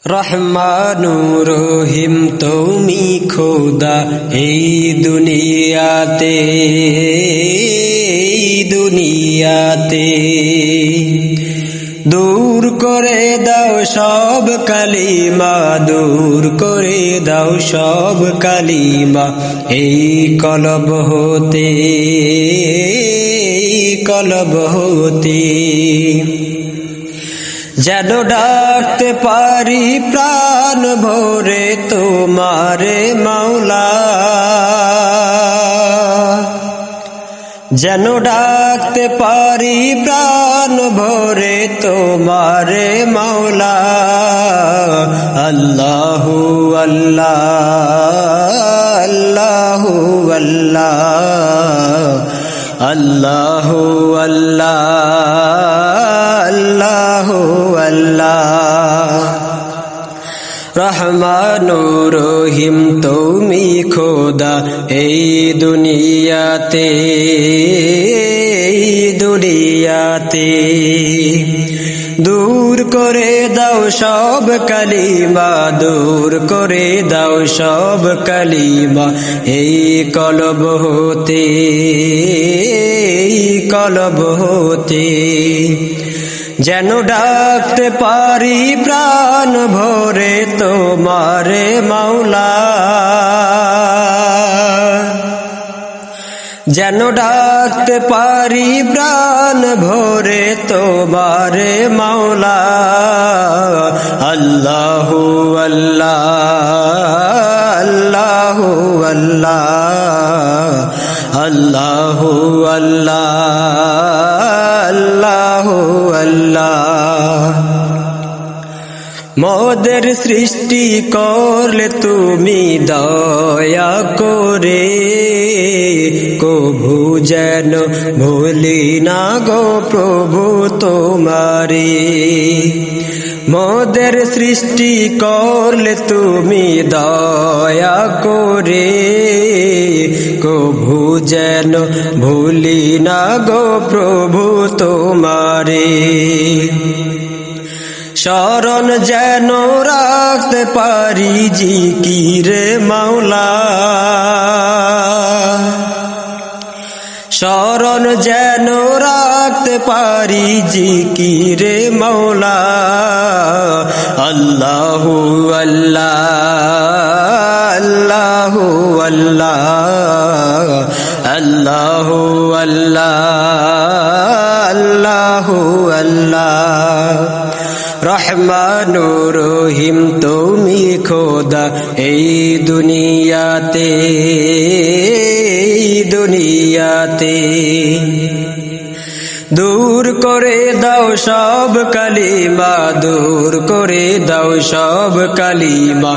রহমানুর রহিম তুমি খোদা এই দুনিয়াতে দূর করে দাও সব কালিমা, দূর করে দাও সব কালিমা এই কলব হতে যেন ডাকতে পারি প্রাণ ভরে তোমারে মাওলা, যেন ডাকতে পারি প্রাণ ভরে তোমারে মাওলা। আল্লাহু আল্লাহ আল্লাহু আল্লাহ আল্লাহু আল্লাহ আল্লাহু আল্লাহ। রহমানুর রহিম তুমি খোদা এই দুনিয়াতে দূর করে দাও সব কালিমা, দূর করে দাও সব কালিমা এই কলব হতে যেন ডাকতে পারি প্রাণ ভরে তোমারে মাওলা, যেন ডাকতে পারি প্রাণ ভরে তোমারে মাওলা। আল্লাহু আল্লাহ আল্লাহু আল্লাহ আল্লাহু আল্লাহ আল্লাহু আল্লাহ। মোদের সৃষ্টি করলে তুমি দয়া করে, কভু যেন ভুলি না গো প্রভু তোমারে। মোদের সৃষ্টি করলে তুমি দয়া করে, কভু যেন ভুলি না গো প্রভু তোমারে। শরণ যেন রাখতে পারি জিকিরে মাওলা, শরণ যেন রাখতে পারি জিকিরে মাওলা। আল্লাহু আল্লাহ আল্লাহু আল্লাহ আল্লাহু আল্লাহ আল্লাহু আল্লাহ। রহমানুর রহিম তুমি খোদা এই দুনিয়াতে দূর করে দাও সব কালিমা, দূর করে দাও সব কালিমা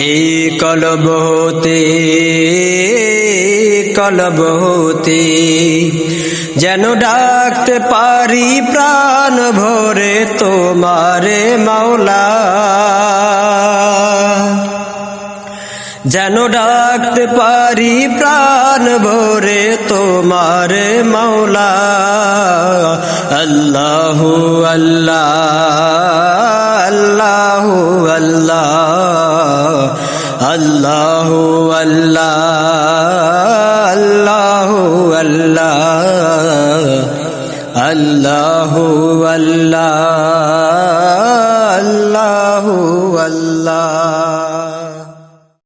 এই কলব হতে যেন ডাকতে পারি প্রাণ ভরে তোমারে মাওলা, যেন ডাকতে পারি প্রাণ ভরে তোমারে মাওলা। আল্লাহু আল্লাহ আল্লাহু আল্লাহ আল্লাহু আল্লাহ আল্লাহু আল্লাহ আল্লাহু আল্লাহ আল্লাহু আল্লাহ।